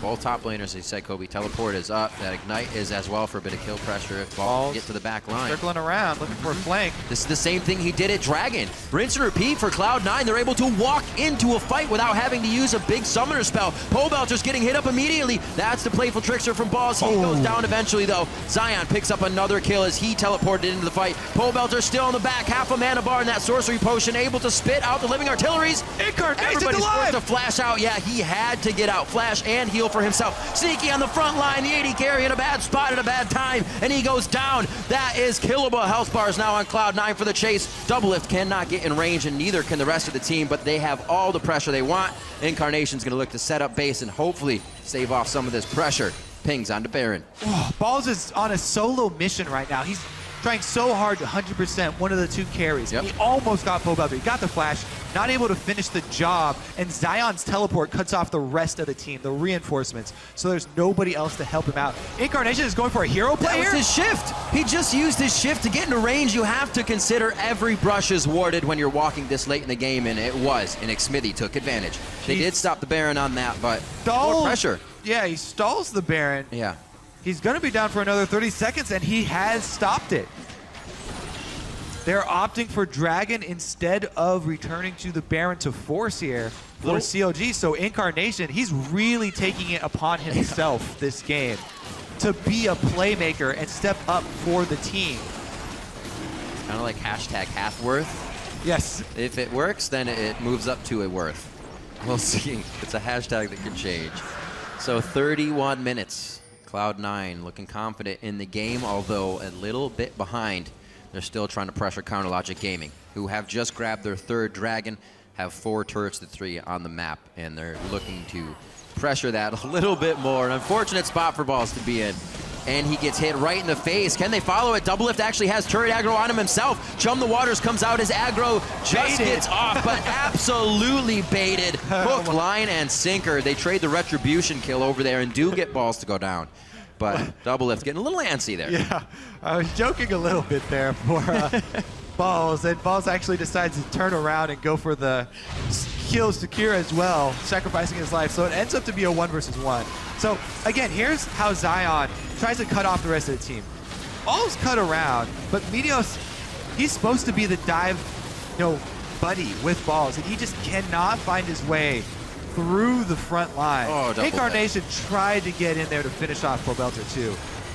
Both top laners, as you said, Kobe. Teleport is up. That Ignite is as well for a bit of kill pressure if Balls get to the back line. Circling around, looking for a flank. This is the same thing he did at Dragon. Rinse and repeat for Cloud9. They're able to walk into a fight without having to use a big summoner spell. Pobelter's getting hit up immediately. That's the playful trickster from Balls. He goes down eventually, though. Zion picks up another kill as he teleported into the fight. Pobelter still in the back. Half a mana bar in that sorcery potion. Able to spit out the living artilleries. Incarnation's Everybody's alive! forced to flash out. Yeah, he had to get out. Flash and heal heal for himself. Sneaky on the front line, the AD carry in a bad spot at a bad time, and he goes down. That is killable. Health bars now on Cloud9 for the chase. Doublelift cannot get in range, and neither can the rest of the team, but they have all the pressure they want. Incarnation's gonna look to set up base and hopefully save off some of this pressure. Pings onto Baron. Oh, Balls is on a solo mission right now. He's trying so hard to 100% one of the two carries. Yep. He almost got Pobleter. He got the flash, not able to finish the job, and Zion's teleport cuts off the rest of the team, the reinforcements, so there's nobody else to help him out. Incarnation is going for a hero play here. That was his shift. He just used his shift to get into range. You have to consider every brush is warded when you're walking this late in the game, and it was, and Xmithie took advantage. They did stop the Baron on that, but more pressure. Yeah, he stalls the Baron. Yeah. He's going to be down for another 30 seconds, and he has stopped it. They're opting for Dragon instead of returning to the Baron to force here for CLG. So Incarnation, he's really taking it upon himself this game to be a playmaker and step up for the team. Kind of like hashtag half worth. Yes. If it works, then it moves up to a worth. We'll see. It's a hashtag that can change. So 31 minutes. Cloud9 looking confident in the game, although a little bit behind. They're still trying to pressure Counterlogic Gaming, who have just grabbed their third Dragon, have 4 turrets to 3 on the map, and they're looking to pressure that a little bit more. An unfortunate spot for Balls to be in. And he gets hit right in the face. Can they follow it? Doublelift actually has turret aggro on him himself. Chum the Waters comes out. His aggro just gets off, but absolutely baited. Hook, line, and sinker. They trade the retribution kill over there and do get Balls to go down. But Doublelift getting a little antsy there. Yeah, I was joking a little bit there for Balls, and Balls actually decides to turn around and go for the kill secure as well, sacrificing his life. So it ends up to be a 1 versus 1. So again, here's how Zion tries to cut off the rest of the team. All's cut around, but Meteos, he's supposed to be the dive, buddy with Balls, and he just cannot find his way through the front line. Oh, Incarnation tried to get in there to finish off Pobleter too.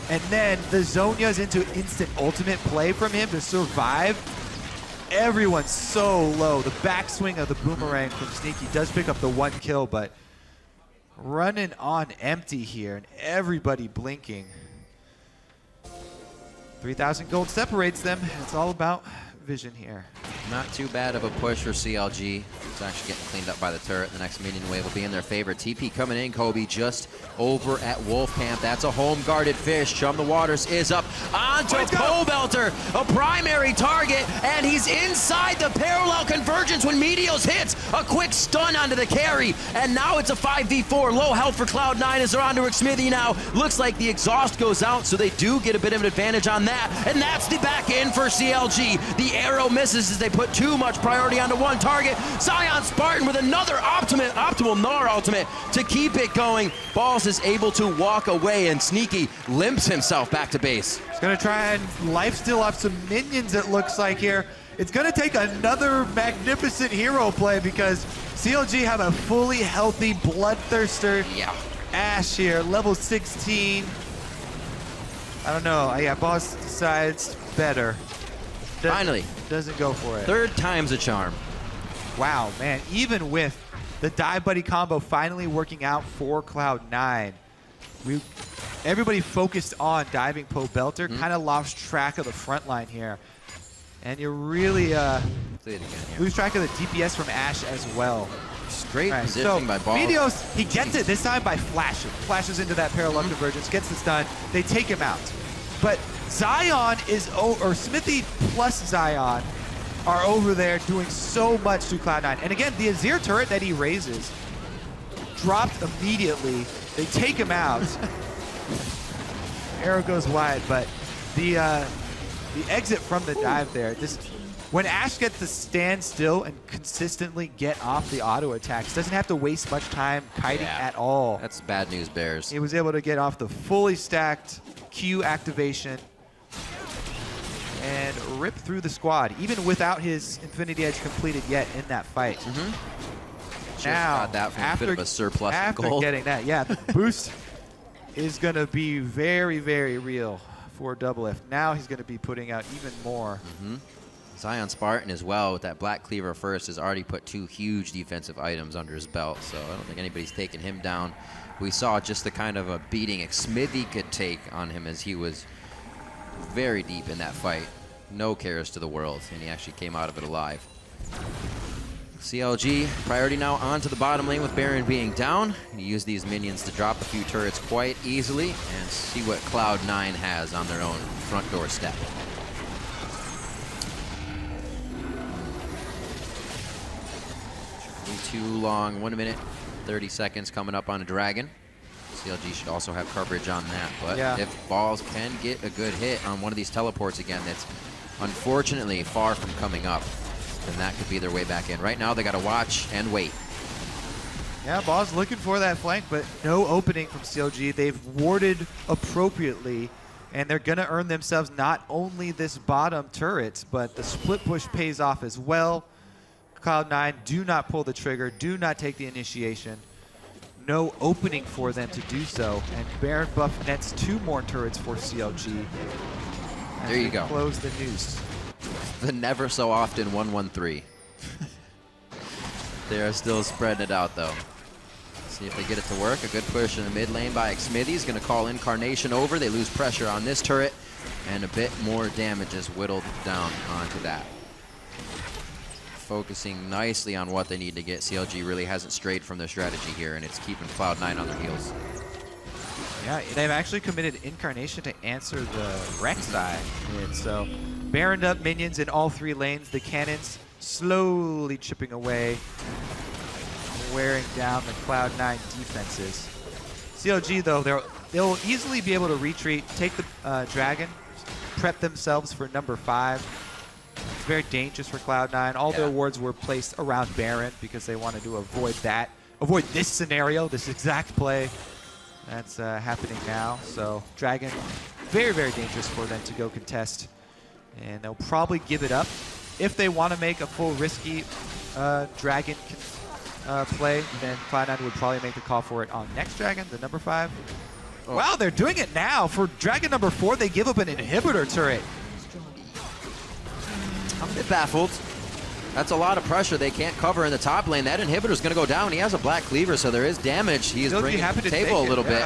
And then the Zhonya's into instant ultimate play from him to survive. Everyone's so low. The backswing of the boomerang from Sneaky does pick up the 1 kill, but running on empty here and everybody blinking. 3,000 gold separates them. It's all about vision here. Not too bad of a push for CLG. It's actually getting cleaned up by the turret. The next minion wave will be in their favor. TP coming in, Kobe, just over at Wolf Camp. That's a home-guarded fish. Chum the Waters is up onto Pobleter, a primary target, and he's inside the parallel convergence when Meteos hits. A quick stun onto the carry, and now it's a 5v4. Low health for Cloud9 as they're onto Xmithie now. Looks like the exhaust goes out, so they do get a bit of an advantage on that, and that's the back end for CLG. The arrow misses as they put too much priority onto one target. ZionSpartan with another optimal Gnar ultimate to keep it going. Balls is able to walk away, and Sneaky limps himself back to base. He's gonna try and lifesteal off some minions, it looks like here. It's gonna take another magnificent hero play because CLG have a fully healthy Bloodthirster Ashe here, level 16. I don't know, yeah, Boss decides better. Finally. Doesn't go for it. 3rd time's a charm. Wow, man, even with the dive buddy combo finally working out for Cloud9, everybody focused on diving Pobleter, kind of lost track of the front line here. And you really lose track of the DPS from Ashe as well. Great positioning by Balls. Meteos, he gets it this time by flashing. Flashes into that parallel convergence, gets the stun, they take him out. But Zion or Xmithie plus Zion are over there doing so much to Cloud9. And again, the Azir turret that he raises dropped immediately. They take him out. Arrow goes wide, but the exit from the dive there, when Ashe gets to stand still and consistently get off the auto attacks, doesn't have to waste much time kiting at all. That's bad news, Bears. He was able to get off the fully stacked Q activation and rip through the squad, even without his Infinity Edge completed yet in that fight. Now, got that from a bit of a surplus of after gold. getting that, the boost is going to be very, very real for Doublelift. Now he's going to be putting out even more. ZionSpartan as well with that Black Cleaver first has already put 2 huge defensive items under his belt, so I don't think anybody's taken him down. We saw just the kind of a beating Xmithie could take on him as he was very deep in that fight. No cares to the world, and he actually came out of it alive. CLG, priority now onto the bottom lane with Baron being down. You use these minions to drop a few turrets quite easily and see what Cloud9 has on their own front doorstep. Too long, 1 minute, 30 seconds coming up on a dragon. CLG should also have coverage on that, but if Balls can get a good hit on one of these teleports again that's unfortunately far from coming up, then that could be their way back in. Right now they got to watch and wait. Yeah, Balls looking for that flank, but no opening from CLG. They've warded appropriately, and they're going to earn themselves not only this bottom turret, but the split push pays off as well. Cloud9, do not pull the trigger, do not take the initiation. No opening for them to do so, and Baron buff nets 2 more turrets for CLG. There you go. Close the noose. The never so often 1-1-3. They're still spreading it out though. See if they get it to work. A good push in the mid lane by Xmithie. He's going to call Incarnation over. They lose pressure on this turret, and a bit more damage is whittled down onto that. Focusing nicely on what they need to get. CLG really hasn't strayed from their strategy here, and it's keeping Cloud9 on their heels. Yeah, they've actually committed Incarnation to answer the Rek'Sai. And so, Baroned up minions in all 3 lanes. The cannons slowly chipping away, wearing down the Cloud9 defenses. CLG, though, they'll easily be able to retreat, take the dragon, prep themselves for number 5. It's very dangerous for Cloud9. All their wards were placed around Baron because they wanted to avoid that. Avoid this scenario, this exact play that's happening now. So Dragon, very, very dangerous for them to go contest. And they'll probably give it up. If they want to make a full risky Dragon play, then Cloud9 would probably make the call for it on next Dragon, the number 5. Oh. Wow, they're doing it now. For Dragon number 4, they give up an inhibitor turret. I'm a bit baffled. That's a lot of pressure they can't cover in the top lane. That inhibitor's going to go down. He has a Black Cleaver, so there is damage. He is bringing it to the table a little bit.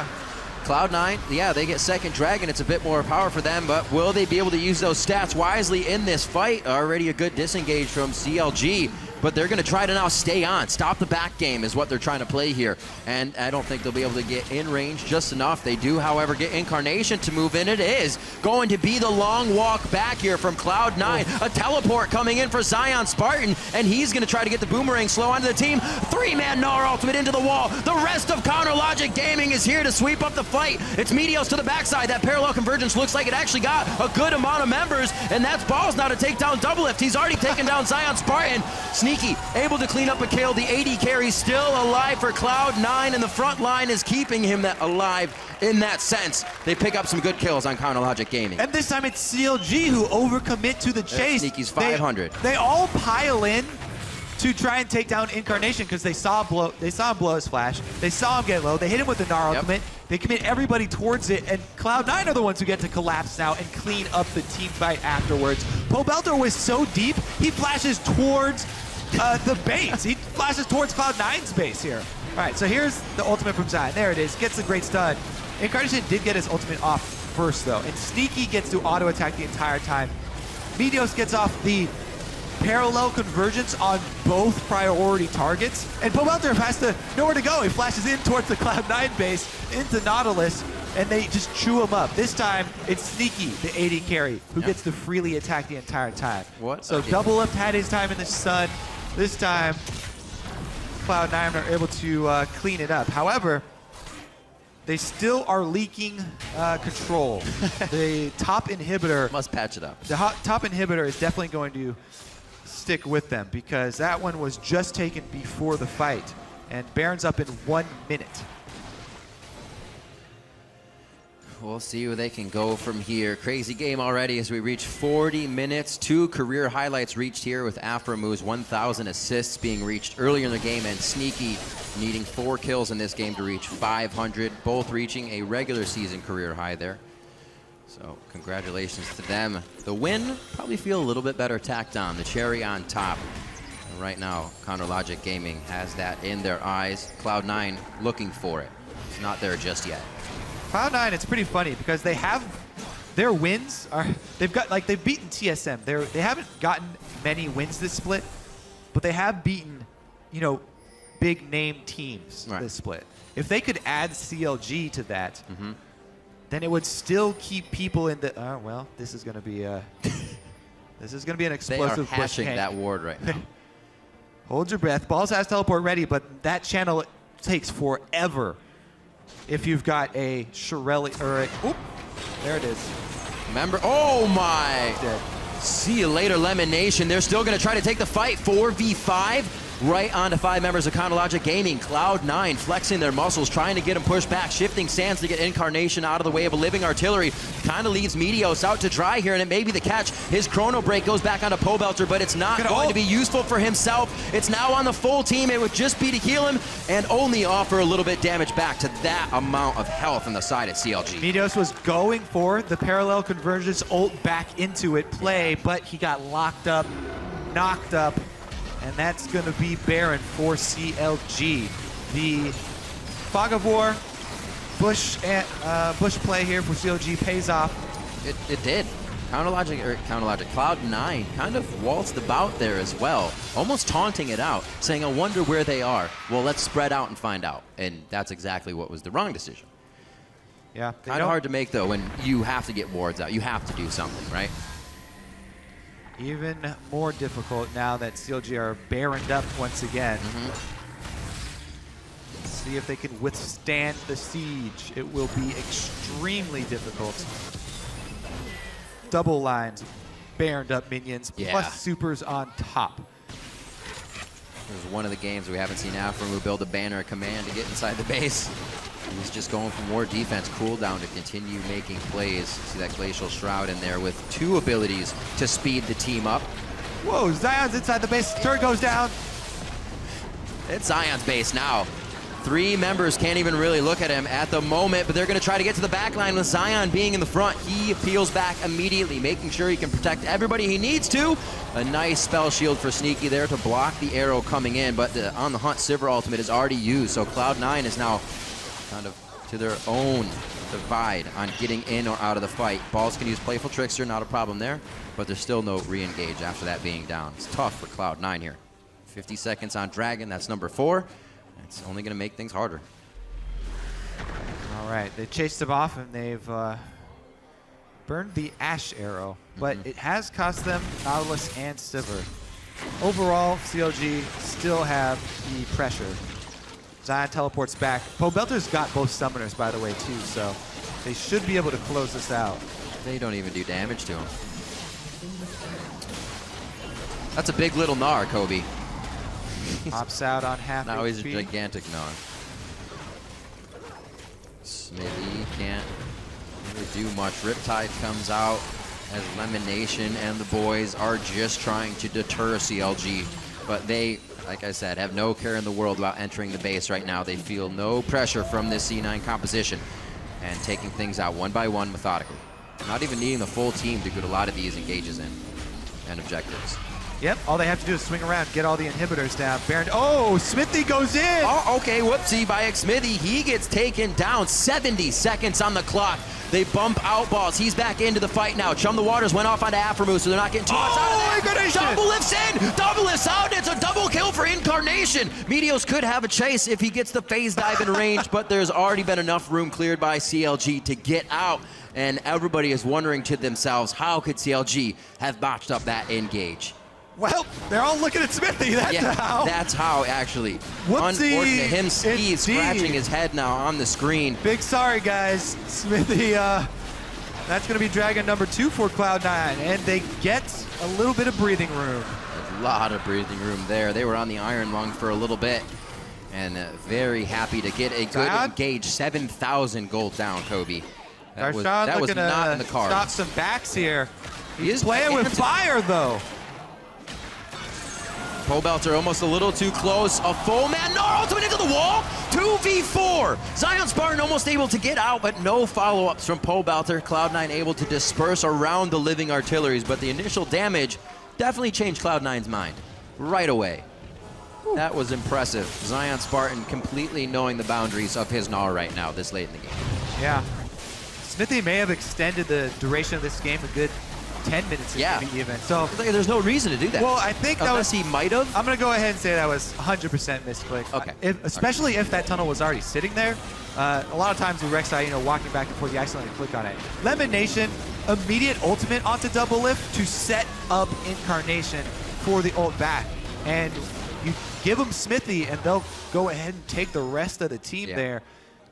Cloud9, yeah, they get second dragon. It's a bit more power for them, but will they be able to use those stats wisely in this fight? Already a good disengage from CLG, but they're going to try to now stay on. Stop the back game is what they're trying to play here, and I don't think they'll be able to get in range just enough. They do, however, get Incarnation to move in. It is going to be the long walk back here from Cloud9. A teleport coming in for ZionSpartan, and he's going to try to get the boomerang slow onto the team. 3-man Gnar ultimate into the wall. The rest of Counter Logic Gaming is here to sweep up the fight. It's Meteos to the backside. That parallel convergence looks like it actually got a good amount of members, and that's Balls now to take down Doublelift. He's already taken down ZionSpartan. Sneaky, able to clean up a kill. The AD carry still alive for Cloud9, and the front line is keeping him alive in that sense. They pick up some good kills on Counter Logic Gaming. And this time it's CLG who overcommit to the chase. Sneaky's 500. They all pile in to try and take down Incarnation because they saw him blow his flash. They saw him get low. They hit him with the Gnar ultimate. They commit everybody towards it, and Cloud9 are the ones who get to collapse now and clean up the team fight afterwards. Pobleter was so deep, he flashes towards the base. He flashes towards Cloud9's base here. All right, so here's the ultimate from Zion. There it is. Gets the great stun. Incarnation did get his ultimate off first, though, and Sneaky gets to auto-attack the entire time. Meteos gets off the parallel convergence on both priority targets, and Pobleter has nowhere to go. He flashes in towards the Cloud9 base, into Nautilus, and they just chew him up. This time, it's Sneaky, the AD carry, who gets to freely attack the entire time. So Doublelift had his time in the sun. This time, Cloud9 are able to clean it up. However, they still are leaking control. The top inhibitor... Must patch it up. The top inhibitor is definitely going to stick with them because that one was just taken before the fight. And Baron's up in 1 minute. We'll see where they can go from here. Crazy game already as we reach 40 minutes. 2 career highlights reached here with Aphromoo 1,000 assists being reached earlier in the game, and Sneaky needing 4 kills in this game to reach 500, both reaching a regular season career high there. So congratulations to them. The win probably feel a little bit better tacked on, the cherry on top. And right now, CounterLogic Gaming has that in their eyes. Cloud9 looking for it. It's not there just yet. Cloud9, it's pretty funny because they have their wins are they've beaten TSM. They haven't gotten many wins this split, but they have beaten, you know, big name teams this split. If they could add CLG to that, then it would still keep people in the. Well, this is going to be an explosive push. They are hashing push. that ward right now. Hold your breath. Balls has teleport ready, but that channel takes forever. If you've got a Shirelli or a, oop, there it is. Remember? Oh my! Dead. See you later, LemonNation. They're still going to try to take the fight. 4v5. Right on to 5 members of CounterLogic Gaming. Cloud9 flexing their muscles, trying to get him pushed back, shifting sands to get Incarnation out of the way of a living artillery. Kind of leaves Meteos out to dry here, and it may be the catch. His chrono break goes back onto Pobleter, but it's not going to be useful for himself. It's now on the full team. It would just be to heal him and only offer a little bit damage back to that amount of health on the side at CLG. Meteos was going for the parallel convergence ult back into it play, but he got locked up, knocked up, and that's going to be Baron for CLG. The Fog of War Bush play here for CLG pays off. It did. CounterLogic Cloud9 kind of waltzed about there as well, almost taunting it out, saying, I wonder where they are. Well, let's spread out and find out. And that's exactly what was the wrong decision. Yeah. Kind of hard to make, though, when you have to get wards out. You have to do something, right? Even more difficult now that CLG are baroned up once again. Let's see if they can withstand the siege. It will be extremely difficult. Double lines, baroned up minions, plus supers on top. There's one of the games we haven't seen Aphromoo build a banner of command to get inside the base. He's just going for more defense, cooldown to continue making plays. See that Glacial Shroud in there with 2 abilities to speed the team up. Whoa, Zion's inside the base, turret goes down. It's Zion's base now. 3 members can't even really look at him at the moment, but they're going to try to get to the back line with Zion being in the front. He peels back immediately, making sure he can protect everybody he needs to. A nice spell shield for Sneaky there to block the arrow coming in, but the On the Hunt Sivir ultimate is already used, so Cloud9 is now kind of to their own divide on getting in or out of the fight. Balls can use Playful Trickster, not a problem there, but there's still no re-engage after that being down. It's tough for Cloud9 here. 50 seconds on Dragon, that's number 4. It's only going to make things harder. All right, they chased him off and they've burned the Ashe arrow, but it has cost them Nautilus and Sivir. Overall, CLG still have the pressure. Zion teleports back. Pobelter's got both summoners, by the way, too, so they should be able to close this out. They don't even do damage to him. That's a big little Gnar, Kobe. Pops out on half Now HP. he's a gigantic Gnar. Xmithie can't really do much. Riptide comes out as LemonNation and the boys are just trying to deter CLG, but they, like I said, have no care in the world about entering the base right now. They feel no pressure from this C9 composition and taking things out one by one methodically. Not even needing the full team to get a lot of these engages in and objectives. Yep, all they have to do is swing around, get all the inhibitors down. Baron, oh, Xmithie goes in! Oh, okay, whoopsie by Xmithie. He gets taken down. 70 seconds on the clock. They bump out balls. He's back into the fight now. Chum the Waters went off onto Aphromoo, so they're not getting too much out of that. Doublelift's in! Doublelift's out! It's a double kill for Incarnation! Meteos could have a chase if he gets the phase dive in range, but there's already been enough room cleared by CLG to get out. And everybody is wondering to themselves, how could CLG have botched up that engage? Well, they're all looking at Xmithie. That's how. That's how, actually. Whoopsie. Unfortunate. Him, Steve, Indeed. scratching his head now on the screen. Big sorry, guys. Xmithie, that's going to be Dragon number 2 for Cloud9, and they get a little bit of breathing room. A lot of breathing room there. They were on the Iron Lung for a little bit, and very happy to get a good engage. 7,000 gold down, Kobe. That was not in the cards. Stop some backs here. He is playing with fire, though. Pobleter almost a little too close. A full man. Gnar ultimate into the wall. 2v4. ZionSpartan almost able to get out, but no follow-ups from Pobleter. Cloud9 able to disperse around the living artilleries, but the initial damage definitely changed Cloud9's mind right away. That was impressive. ZionSpartan completely knowing the boundaries of his Gnar right now this late in the game. Yeah. Xmithie may have extended the duration of this game a good 10 minutes even. So there's no reason to do that. Well, I think that was, he might have. I'm going to go ahead and say that was 100% misclick. Okay. Especially if that tunnel was already sitting there. A lot of times with Rek'Sai, walking back and forth, you accidentally click on it. LemonNation, immediate ultimate onto Doublelift to set up Incarnation for the ult back. And you give them Xmithie, and they'll go ahead and take the rest of the team there.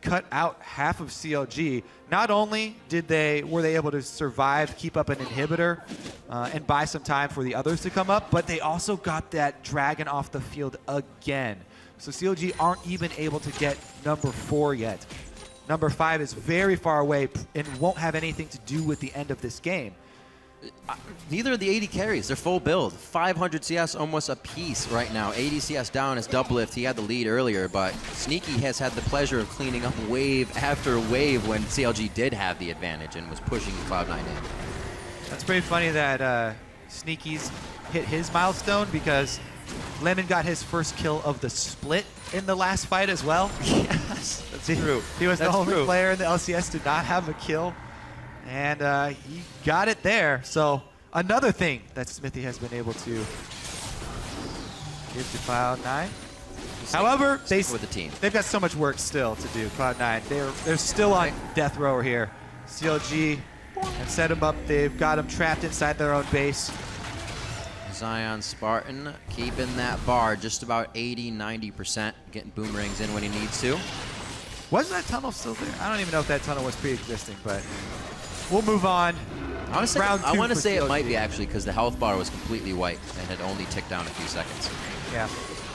Cut out half of CLG. Not only were they able to survive, keep up an inhibitor, and buy some time for the others to come up, but they also got that dragon off the field again. So CLG aren't even able to get number 4 yet. Number 5 is very far away and won't have anything to do with the end of this game. Neither of the AD carries. They're full build. 500 CS almost a piece right now. AD CS down as Doublelift. He had the lead earlier, but Sneaky has had the pleasure of cleaning up wave after wave when CLG did have the advantage and was pushing Cloud9 in. That's pretty funny that Sneaky's hit his milestone because Lemon got his first kill of the split in the last fight as well. Yes, that's true. He was the only player in the LCS to not have a kill. And he got it there. So another thing that Xmithie has been able to give to Cloud9. However, they've got so much work still to do. Cloud9, they're still on death row here. CLG have set them up. They've got them trapped inside their own base. ZionSpartan keeping that bar just about 80-90%, getting boomerangs in when he needs to. Was that tunnel still there? I don't even know if that tunnel was pre-existing, but we'll move on. I want to say it might be actually because the health bar was completely white and had only ticked down a few seconds. Yeah.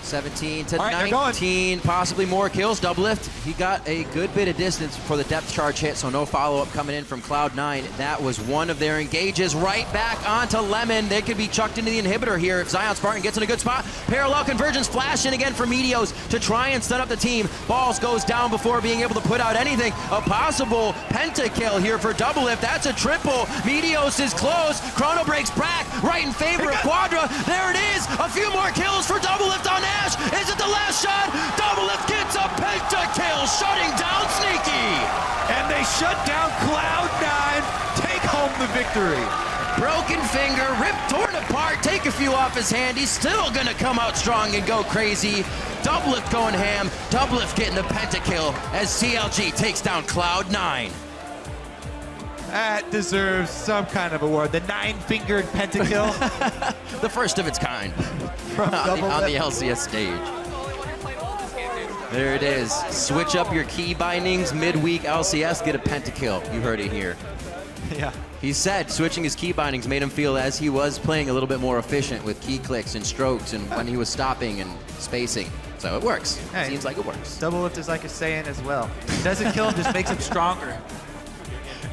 17 to 19, possibly more kills. Doublelift, he got a good bit of distance before the depth charge hit, so no follow-up coming in from Cloud9. That was one of their engages. Right back onto Lemon. They could be chucked into the inhibitor here if ZionSpartan gets in a good spot. Parallel convergence flash in again for Meteos to try and stun up the team. Balls goes down before being able to put out anything. A possible pentakill here for Doublelift. That's a triple. Meteos is close. Chrono breaks back right in favor of Quadra. There it is. A few more kills for Doublelift on AShe. Is it the last shot? Doublelift gets a pentakill, shutting down Sneaky. And they shut down Cloud9, take home the victory. Broken finger, ripped, torn apart, take a few off his hand. He's still gonna come out strong and go crazy. Doublelift going ham. Doublelift getting the pentakill as CLG takes down Cloud9. That deserves some kind of award. The 9-fingered pentakill. The first of its kind from on the LCS stage. There it is. Switch up your key bindings midweek LCS, get a pentakill. You heard it here. Yeah. He said switching his key bindings made him feel as he was playing a little bit more efficient with key clicks and strokes and when he was stopping and spacing. So it works. Hey, seems like it works. Doublelift is like a Saiyan as well. Doesn't kill him, just makes him stronger.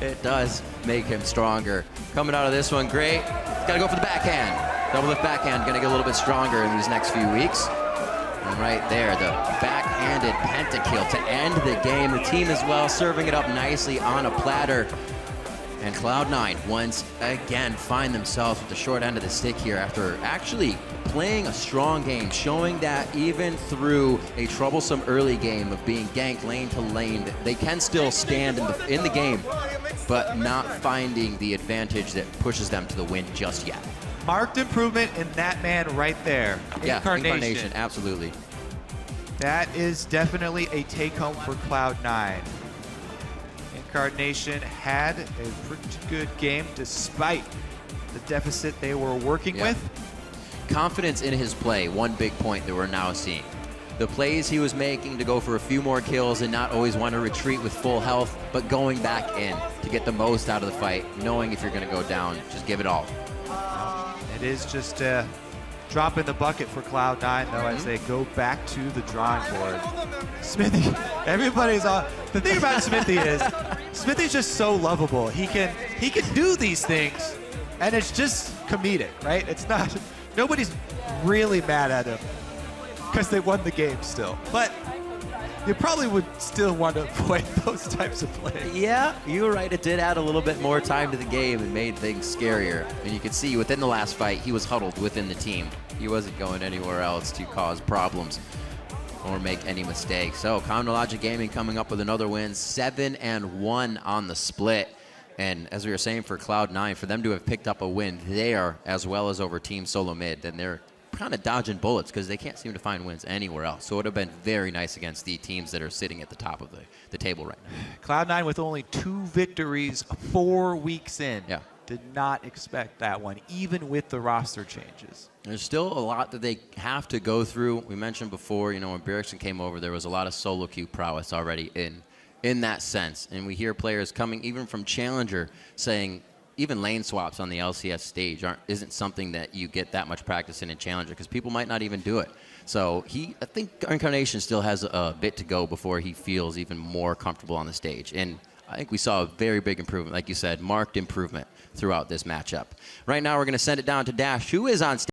It does make him stronger. Coming out of this one, great. Gotta go for the backhand. Doublelift backhand, gonna get a little bit stronger in these next few weeks. And right there, the backhanded pentakill to end the game. The team as well, serving it up nicely on a platter. And Cloud9 once again find themselves with the short end of the stick here after actually playing a strong game, showing that even through a troublesome early game of being ganked lane to lane, they can still stand in the game, but not finding the advantage that pushes them to the win just yet. Marked improvement in that man right there. Yeah, Incarnation, absolutely. That is definitely a take-home for Cloud9. Incarnation had a pretty good game despite the deficit they were working with. Confidence in his play, one big point that we're now seeing. The plays he was making to go for a few more kills and not always want to retreat with full health, but going back in to get the most out of the fight, knowing if you're going to go down, just give it all. It is just a drop in the bucket for Cloud9, though, as they go back to the drawing board. Xmithie, everybody's on. The thing about Xmithie is, Xmithie's just so lovable. He can do these things, and it's just comedic, right? It's not. Nobody's really mad at him because they won the game still. But you probably would still want to avoid those types of plays. Yeah, you were right. It did add a little bit more time to the game and made things scarier. And you could see within the last fight, he was huddled within the team. He wasn't going anywhere else to cause problems or make any mistakes. So, Common Logic Gaming coming up with another win, 7-1 on the split. And as we were saying for Cloud9, for them to have picked up a win there as well as over Team Solo Mid, then they're kind of dodging bullets because they can't seem to find wins anywhere else. So it would have been very nice against the teams that are sitting at the top of the table right now. Cloud9 with only 2 victories 4 weeks in. Yeah. Did not expect that one, even with the roster changes. There's still a lot that they have to go through. We mentioned before, you know, when Bjergsen came over, there was a lot of solo queue prowess already in that sense. And we hear players coming even from Challenger saying, even lane swaps on the LCS stage isn't something that you get that much practice in Challenger because people might not even do it. So I think Incarnation still has a bit to go before he feels even more comfortable on the stage. And I think we saw a very big improvement, like you said, marked improvement throughout this matchup. Right now we're going to send it down to Dash, who is on stage.